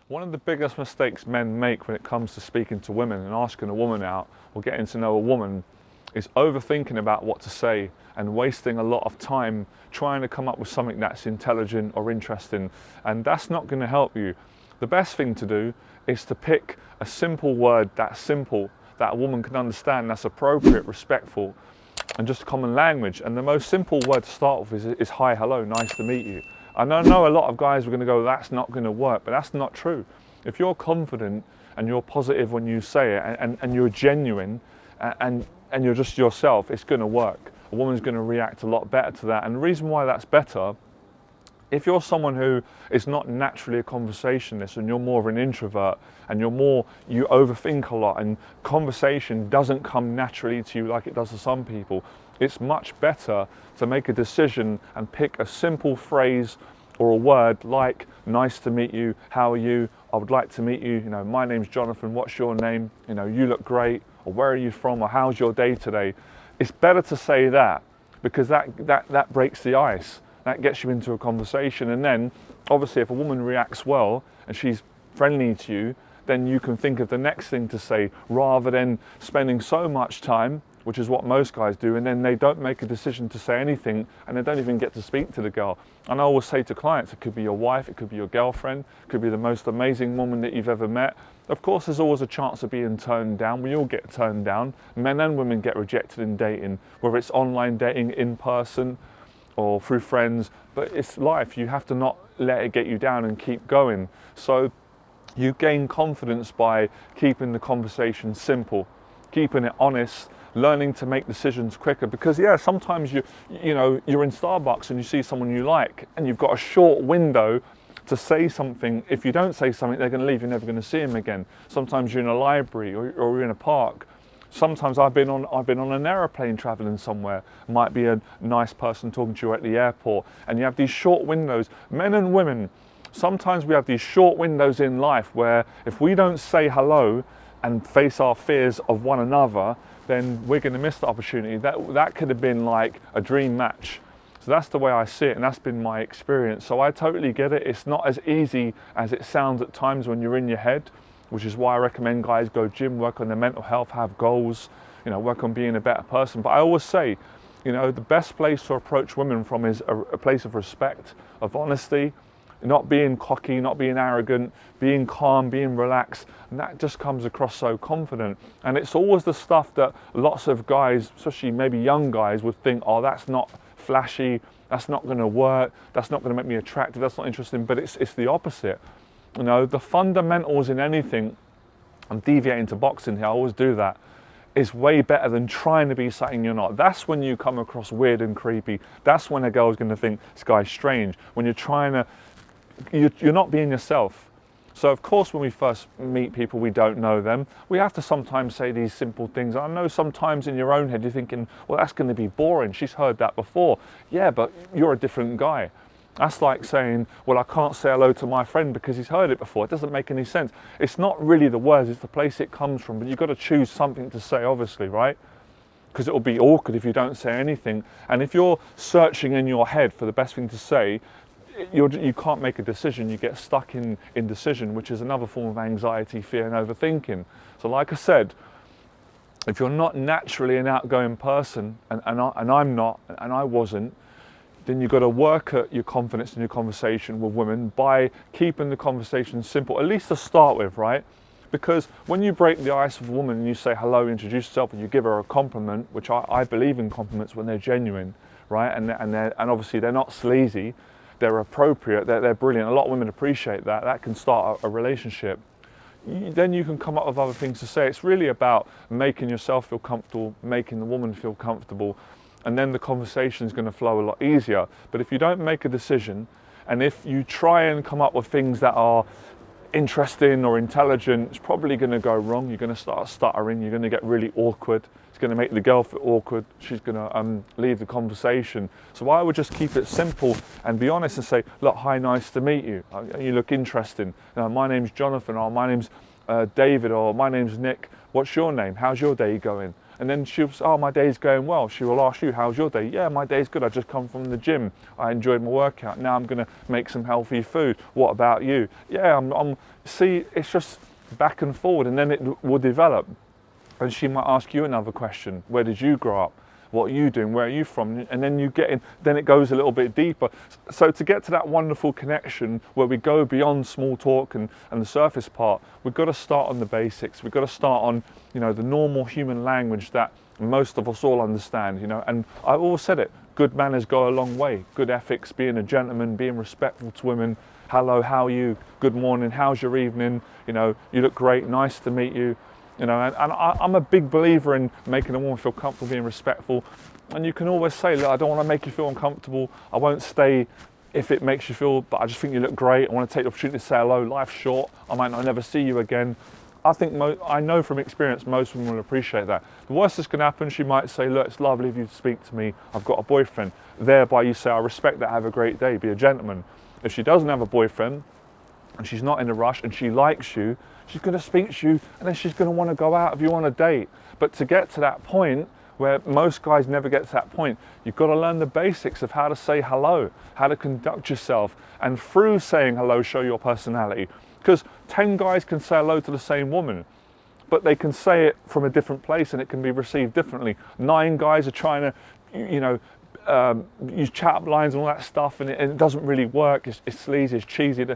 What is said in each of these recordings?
One of the biggest mistakes men make when it comes to speaking to women and asking a woman out or getting to know a woman is overthinking about what to say and wasting a lot of time trying to come up with something that's intelligent or interesting, and that's not going to help you. The best thing to do is to pick a simple word that's simple, that a woman can understand, that's appropriate, respectful, and just common language. And the most simple word to start with is hi, hello, nice to meet you. I know a lot of guys are going to go, that's not going to work, but that's not true. If you're confident and you're positive when you say it and you're genuine and you're just yourself, it's going to work. A woman's going to react a lot better to that. And the reason why that's better, if you're someone who is not naturally a conversationalist and you're more of an introvert and you overthink a lot and conversation doesn't come naturally to you like it does to some people, it's much better to make a decision and pick a simple phrase or a word like nice to meet you, how are you, I would like to meet you, my name's Jonathan, what's your name, you look great, or where are you from, or how's your day today. It's better to say that because that breaks the ice. That gets you into a conversation, and then obviously if a woman reacts well and she's friendly to you, then you can think of the next thing to say rather than spending so much time, which is what most guys do, and then they don't make a decision to say anything and they don't even get to speak to the girl. And I always say to clients, it could be your wife, it could be your girlfriend, it could be the most amazing woman that you've ever met. Of course, there's always a chance of being turned down. We all get turned down. Men and women get rejected in dating, whether it's online dating, in person, or through friends, but it's life. You have to not let it get you down and keep going. So you gain confidence by keeping the conversation simple, keeping it honest, learning to make decisions quicker. Because sometimes you're in Starbucks and you see someone you like and you've got a short window to say something. If you don't say something, they're going to leave, you're never going to see them again. Sometimes you're in a library or you're in a park. Sometimes I've been on an aeroplane traveling somewhere. Might be a nice person talking to you at the airport, and you have these short windows. Men and women, sometimes we have these short windows in life where if we don't say hello and face our fears of one another, then we're going to miss the opportunity. That could have been like a dream match. So that's the way I see it, and that's been my experience. So I totally get it. It's not as easy as it sounds at times when you're in your head, which is why I recommend guys go gym, work on their mental health, have goals, work on being a better person. But I always say, the best place to approach women from is a place of respect, of honesty, not being cocky, not being arrogant, being calm, being relaxed. And that just comes across so confident. And it's always the stuff that lots of guys, especially maybe young guys, would think, oh, that's not flashy, that's not going to work, that's not going to make me attractive, that's not interesting. But it's the opposite. The fundamentals in anything, I'm deviating to boxing here, I always do that, is way better than trying to be something you're not. That's when you come across weird and creepy. That's when a girl's going to think this guy's strange. When you're not being yourself. So of course when we first meet people, we don't know them. We have to sometimes say these simple things. I know sometimes in your own head you're thinking, well, that's going to be boring. She's heard that before. Yeah, but you're a different guy. That's like saying, well, I can't say hello to my friend because he's heard it before. It doesn't make any sense. It's not really the words, it's the place it comes from. But you've got to choose something to say, obviously, right? Because it will be awkward if you don't say anything. And if you're searching in your head for the best thing to say, you can't make a decision. You get stuck in indecision, which is another form of anxiety, fear, and overthinking. So like I said, if you're not naturally an outgoing person, and I'm not, and I wasn't, then you've got to work at your confidence in your conversation with women by keeping the conversation simple, at least to start with, right? Because when you break the ice with a woman and you say hello, introduce yourself, and you give her a compliment, which I believe in compliments when they're genuine, right? And obviously they're not sleazy, they're appropriate, they're brilliant. A lot of women appreciate that. That can start a relationship. Then you can come up with other things to say. It's really about making yourself feel comfortable, making the woman feel comfortable, and then the conversation is going to flow a lot easier. But if you don't make a decision, and if you try and come up with things that are interesting or intelligent, it's probably going to go wrong. You're going to start stuttering, you're going to get really awkward. It's going to make the girl feel awkward. She's going to leave the conversation. So I would just keep it simple and be honest and say, look, hi, nice to meet you. You look interesting. My name's Jonathan, or my name's David, or my name's Nick. What's your name? How's your day going? And then she'll say, oh, my day's going well. She will ask you, how's your day? Yeah, my day's good. I just come from the gym. I enjoyed my workout. Now I'm going to make some healthy food. What about you? Yeah, see, it's just back and forward, and then it will develop. And she might ask you another question. Where did you grow up? What are you doing? Where are you from? And then you get in, then it goes a little bit deeper. So to get to that wonderful connection where we go beyond small talk and the surface part, we've got to start on the basics. We've got to start on, you know, the normal human language that most of us all understand, you know. And I've always said it, good manners go a long way. Good ethics, being a gentleman, being respectful to women. Hello, how are you? Good morning, how's your evening? You know, you look great, nice to meet you. You know, and I'm a big believer in making a woman feel comfortable, being respectful. And you can always say, look, I don't want to make you feel uncomfortable. I won't stay if it makes you feel, but I just think you look great. I want to take the opportunity to say hello. Life's short. I might not never see you again. I think I know from experience most women will appreciate that. The worst that's going to happen, she might say, look, it's lovely of you to speak to me. I've got a boyfriend. Thereby you say, I respect that. Have a great day. Be a gentleman. If she doesn't have a boyfriend and she's not in a rush and she likes you, she's going to speak to you, and then she's going to want to go out with you on a date. But to get to that point, where most guys never get to that point, you've got to learn the basics of how to say hello, how to conduct yourself, and through saying hello, show your personality. Because 10 guys can say hello to the same woman, but they can say it from a different place and it can be received differently. 9 guys are trying to, you know, use chat-up lines and all that stuff, and it doesn't really work. It's sleazy, it's cheesy.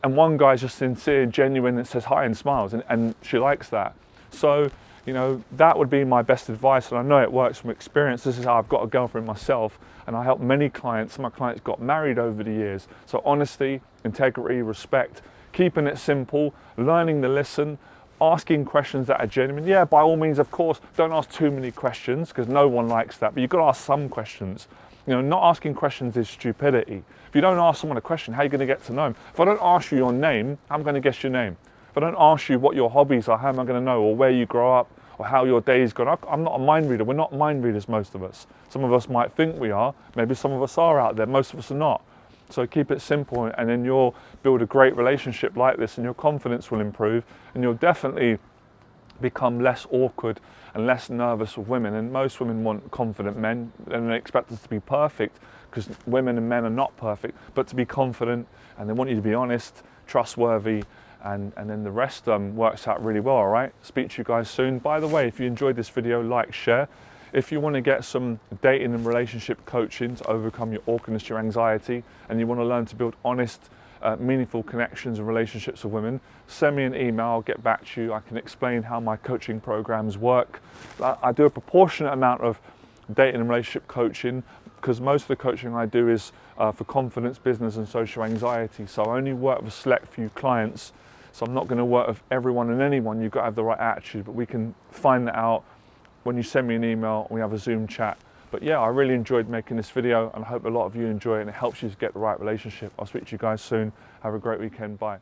And one guy's just sincere, genuine, and says hi and smiles, and she likes that. So, you know, that would be my best advice, and I know it works from experience. This is how I've got a girlfriend myself, and I help many clients. Some of my clients got married over the years. So honesty, integrity, respect, keeping it simple, learning to listen, asking questions that are genuine. Yeah, by all means, of course, don't ask too many questions, because no one likes that, but you've got to ask some questions. You know, not asking questions is stupidity. If you don't ask someone a question, how are you going to get to know them? If I don't ask you your name, how am I going to guess your name? If I don't ask you what your hobbies are, how am I going to know? Or where you grow up, or how your day's gone. I'm not a mind reader. We're not mind readers, most of us. Some of us might think we are. Maybe some of us are out there. Most of us are not. So keep it simple, and then you'll build a great relationship like this, and your confidence will improve, and you'll definitely become less awkward and less nervous with women. And most women want confident men, and they expect us to be perfect, because women and men are not perfect, but to be confident, and they want you to be honest, trustworthy, and then the rest works out really well. All right, speak to you guys soon. By the way, if you enjoyed this video, like, share. If you want to get some dating and relationship coaching to overcome your awkwardness, your anxiety, and you want to learn to build honest, meaningful connections and relationships with women, send me an email. I'll get back to you. I can explain how my coaching programs work. I do a proportionate amount of dating and relationship coaching, because most of the coaching I do is for confidence, business, and social anxiety. So I only work with a select few clients. So I'm not going to work with everyone and anyone. You've got to have the right attitude, but we can find that out when you send me an email and we have a Zoom chat. But yeah, I really enjoyed making this video, and I hope a lot of you enjoy it and it helps you to get the right relationship. I'll speak to you guys soon. Have a great weekend. Bye.